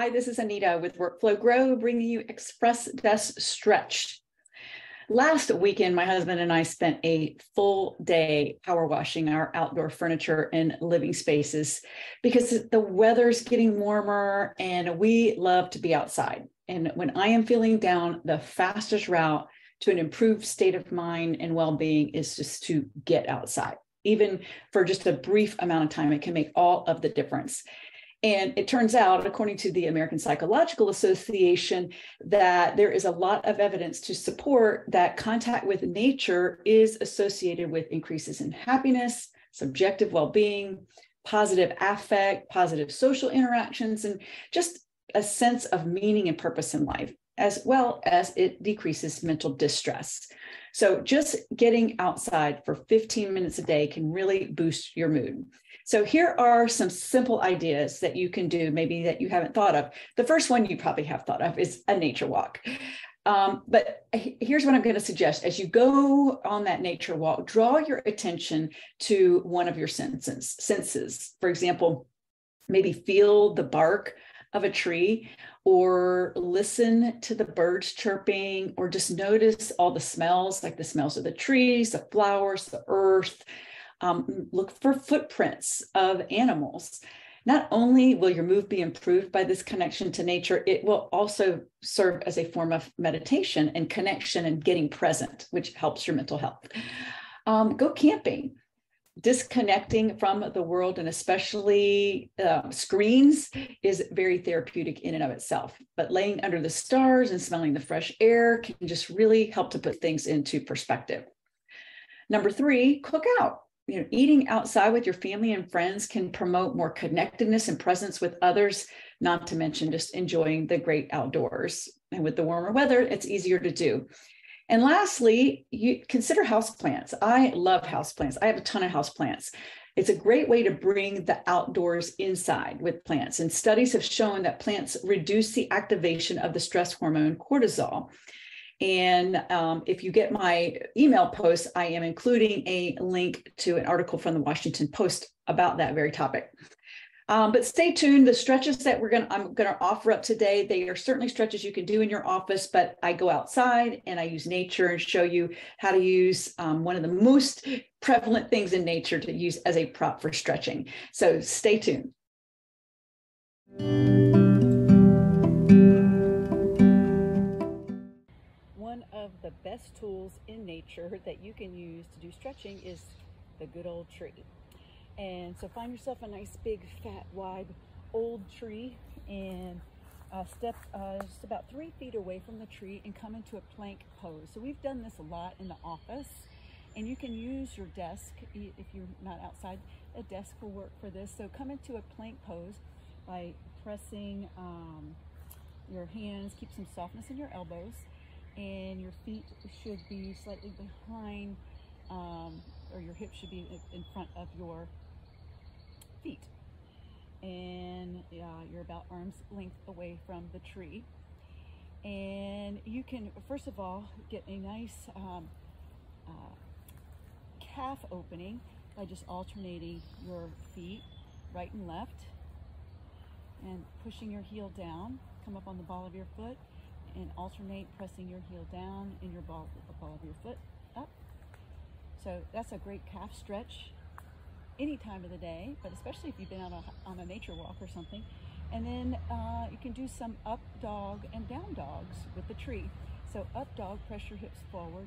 Hi, this is Anita with Workflow Grow, bringing you Express Desk Stretch. Last weekend, my husband and I spent a full day power washing our outdoor furniture and living spaces because the weather's getting warmer and we love to be outside. And when I am feeling down, the fastest route to an improved state of mind and well-being is just to get outside. Even for just a brief amount of time, it can make all of the difference. And it turns out, according to the American Psychological Association, that there is a lot of evidence to support that contact with nature is associated with increases in happiness, subjective well-being, positive affect, positive social interactions, and just a sense of meaning and purpose in life, as well as it decreases mental distress. So just getting outside for 15 minutes a day can really boost your mood. So here are some simple ideas that you can do, maybe that you haven't thought of. The first one you probably have thought of is a nature walk. But here's what I'm going to suggest. As you go on that nature walk, draw your attention to one of your senses. For example, maybe feel the bark of a tree, or listen to the birds chirping, or just notice all the smells, like the smells of the trees, the flowers, the earth. Look for footprints of animals. Not only will your mood be improved by this connection to nature, it will also serve as a form of meditation and connection and getting present, which helps your mental health. Go camping. Disconnecting from the world, and especially screens, is very therapeutic in and of itself. But laying under the stars and smelling the fresh air can just really help to put things into perspective. Number 3, cook out. Eating outside with your family and friends can promote more connectedness and presence with others, not to mention just enjoying the great outdoors. And with the warmer weather, it's easier to do. And lastly, you consider houseplants. I love houseplants. I have a ton of houseplants. It's a great way to bring the outdoors inside with plants. And studies have shown that plants reduce the activation of the stress hormone cortisol. And if you get my email post, I am including a link to an article from the Washington Post about that very topic. But stay tuned. The stretches that I'm going to offer up today, they are certainly stretches you can do in your office, but I go outside and I use nature and show you how to use one of the most prevalent things in nature to use as a prop for stretching. So stay tuned. One of the best tools in nature that you can use to do stretching is the good old tree. And so find yourself a nice big fat wide old tree and step just about 3 feet away from the tree and come into a plank pose. So we've done this a lot in the office, and you can use your desk if you're not outside. A desk will work for this. So come into a plank pose by pressing your hands, keep some softness in your elbows, and your feet should be slightly behind, or your hips should be in front of your feet. And you're about arm's length away from the tree. And you can, first of all, get a nice calf opening by just alternating your feet right and left and pushing your heel down. Come up on the ball of your foot and alternate pressing your heel down and the ball of your foot up. So that's a great calf stretch any time of the day, but especially if you've been on a nature walk or something. And then you can do some up dog and down dogs with the tree. So up dog, press your hips forward,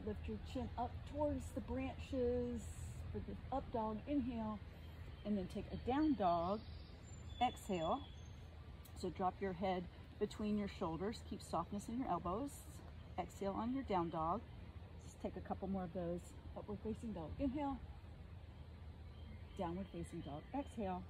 lift your chin up towards the branches for the up dog, inhale, and then take a down dog, exhale. So drop your head between your shoulders, keep softness in your elbows, exhale on your down dog. Just take a couple more of those. Upward facing dog, inhale, downward facing dog, exhale,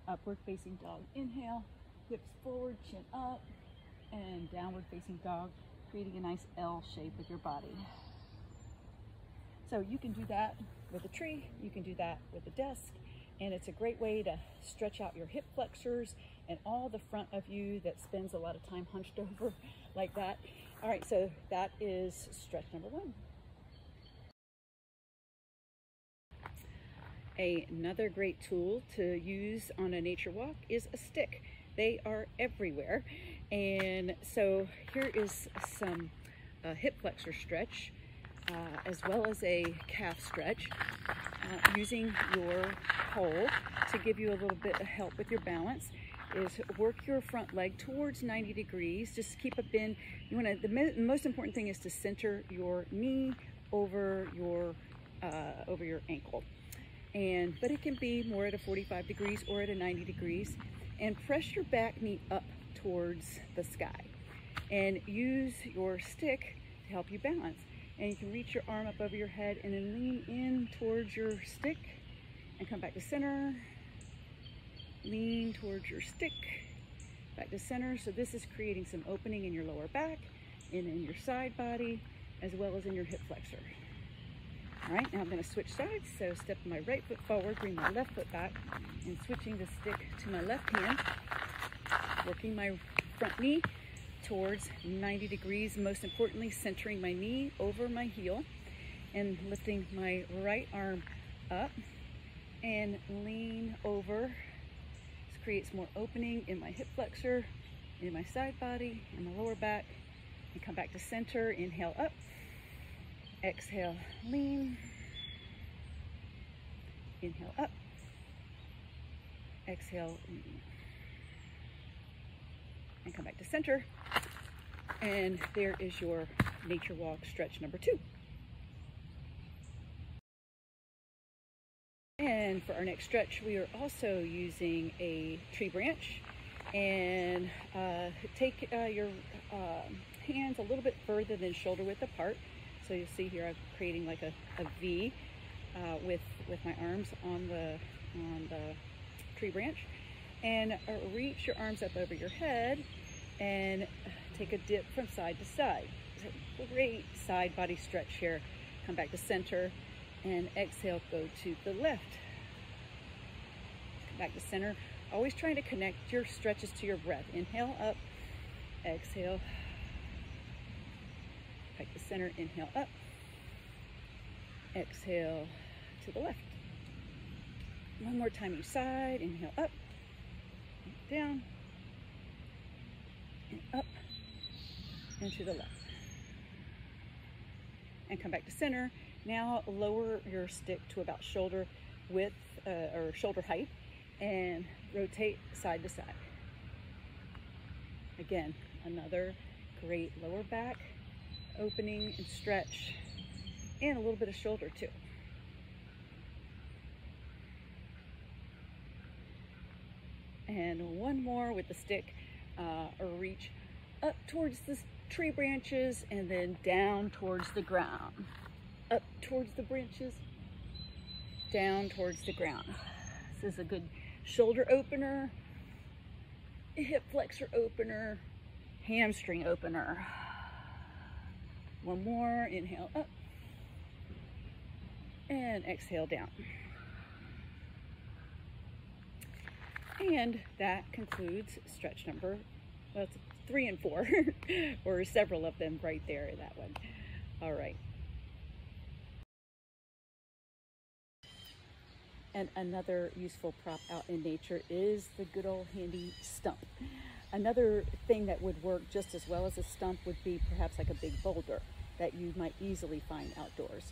upward facing dog, inhale, hips forward, chin up, and downward facing dog, creating a nice L shape with your body. So you can do that with a tree, you can do that with a desk, and it's a great way to stretch out your hip flexors and all the front of you that spends a lot of time hunched over like that. All right, so that is stretch number 1. Another great tool to use on a nature walk is a stick. They are everywhere. And so here is some hip flexor stretch, as well as a calf stretch, using your pole to give you a little bit of help with your balance. Is work your front leg towards 90 degrees. Just keep a bend. You want to, the most important thing is to center your knee over your ankle. But it can be more at a 45 degrees or at a 90 degrees. And press your back knee up towards the sky. And use your stick to help you balance. And you can reach your arm up over your head and then lean in towards your stick and come back to center. Lean towards your stick, back to center. So this is creating some opening in your lower back and in your side body, as well as in your hip flexor. All right, now I'm going to switch sides. So step my right foot forward, bring my left foot back, and switching the stick to my left hand, working my front knee towards 90 degrees. Most importantly, centering my knee over my heel and lifting my right arm up and lean over. Creates more opening in my hip flexor, in my side body, in my lower back, and come back to center. Inhale up, exhale, lean, inhale up, exhale, lean, and come back to center. And there is your nature walk stretch number 2. And for our next stretch, we are also using a tree branch. And take your hands a little bit further than shoulder width apart. So you'll see here I'm creating like a V with my arms on the tree branch. And reach your arms up over your head and take a dip from side to side. It's a great side body stretch here. Come back to center. And exhale, go to the left. Come back to center. Always trying to connect your stretches to your breath. Inhale up, exhale. Back to center, inhale up. Exhale to the left. One more time each side. Inhale up, down, and up, and to the left. And come back to center. Now lower your stick to about shoulder width or shoulder height and rotate side to side. Again, another great lower back opening and stretch, and a little bit of shoulder too. And one more with the stick, reach up towards the tree branches and then down towards the ground. Up towards the branches, down towards the ground. This is a good shoulder opener, hip flexor opener, hamstring opener. One more, inhale up, and exhale down. And that concludes stretch number, well, it's 3 and 4, or several of them right there in that one. All right. And another useful prop out in nature is the good old handy stump. Another thing that would work just as well as a stump would be perhaps like a big boulder that you might easily find outdoors.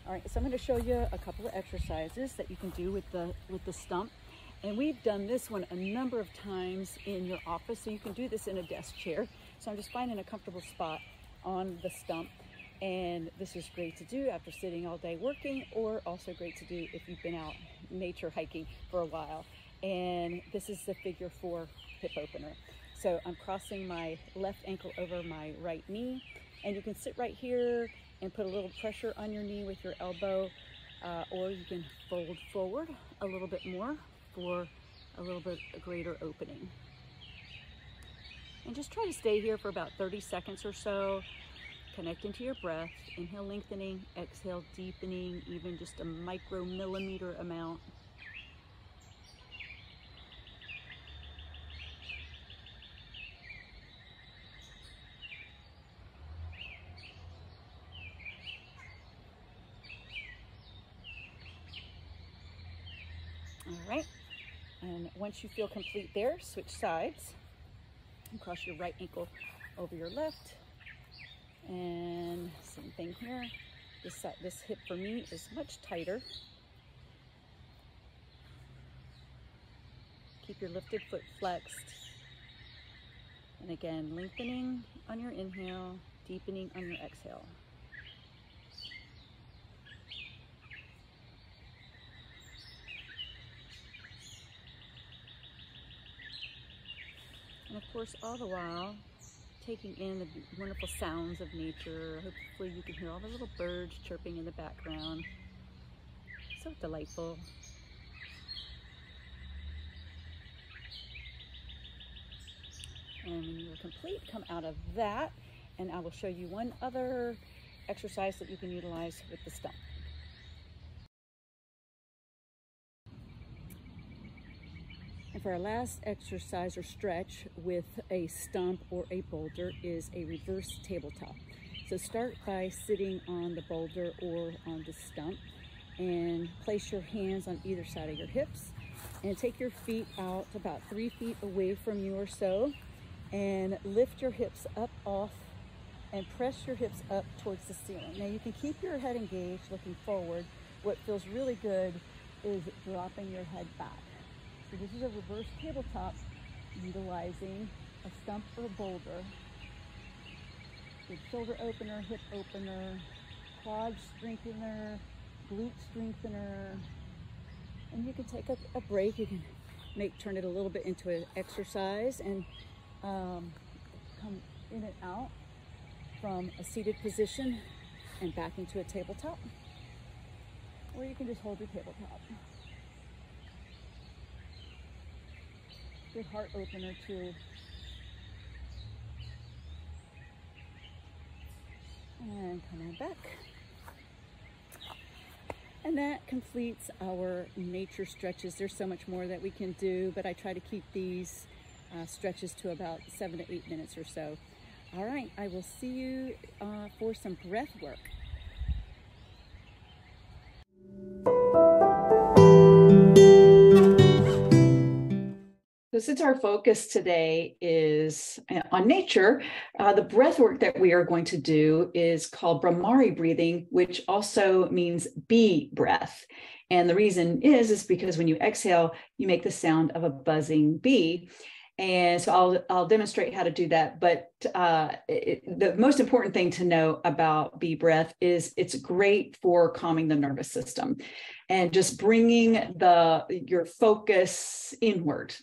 All right, so I'm going to show you a couple of exercises that you can do with the stump. And we've done this one a number of times in your office, so you can do this in a desk chair. So I'm just finding a comfortable spot on the stump. And this is great to do after sitting all day working, or also great to do if you've been out nature hiking for a while. And this is the figure 4 hip opener. So I'm crossing my left ankle over my right knee, and you can sit right here and put a little pressure on your knee with your elbow, or you can fold forward a little bit more for a little bit greater opening. And just try to stay here for about 30 seconds or so. Connecting to your breath, inhale lengthening, exhale deepening, even just a micromillimeter amount. All right. And once you feel complete there, switch sides. And cross your right ankle over your left. And same thing here. This hip for me is much tighter. Keep your lifted foot flexed. And again, lengthening on your inhale, deepening on your exhale. And of course, all the while, taking in the wonderful sounds of nature. Hopefully you can hear all the little birds chirping in the background. So delightful. And when you are complete, come out of that, and I will show you one other exercise that you can utilize with the stump. And for our last exercise or stretch with a stump or a boulder is a reverse tabletop. So start by sitting on the boulder or on the stump and place your hands on either side of your hips and take your feet out about 3 feet away from you or so and lift your hips up off and press your hips up towards the ceiling. Now you can keep your head engaged looking forward. What feels really good is dropping your head back. So this is a reverse tabletop utilizing a stump or a boulder. Good shoulder opener, hip opener, quad strengthener, glute strengthener. And you can take a break. You can turn it a little bit into an exercise and come in and out from a seated position and back into a tabletop. Or you can just hold your tabletop. Good heart opener too. And come on back. And that completes our nature stretches. There's so much more that we can do, but I try to keep these stretches to about 7 to 8 minutes or so. All right, I will see you for some breath work. So since our focus today is on nature, the breath work that we are going to do is called Bhramari breathing, which also means bee breath. And the reason is because when you exhale, you make the sound of a buzzing bee. And so I'll demonstrate how to do that. But the most important thing to know about bee breath is it's great for calming the nervous system and just bringing your focus inward.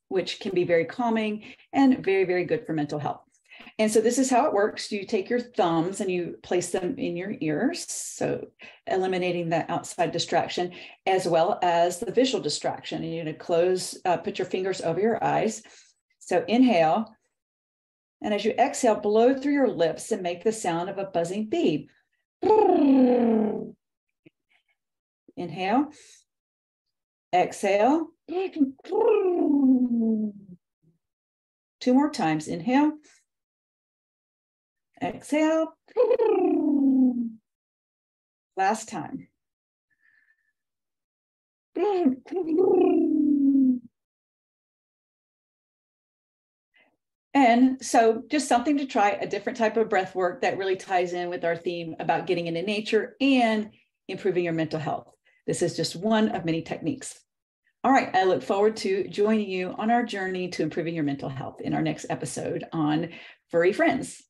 Which can be very calming and very, very good for mental health. And so this is how it works. You take your thumbs and you place them in your ears, so eliminating the outside distraction as well as the visual distraction. And you're going to put your fingers over your eyes. So inhale, and as you exhale, blow through your lips and make the sound of a buzzing bee. Inhale, exhale. 2 more times. Inhale, exhale. Last time. And so just something to try, a different type of breath work that really ties in with our theme about getting into nature and improving your mental health. This is just one of many techniques. All right, I look forward to joining you on our journey to improving your mental health in our next episode on Furry Friends.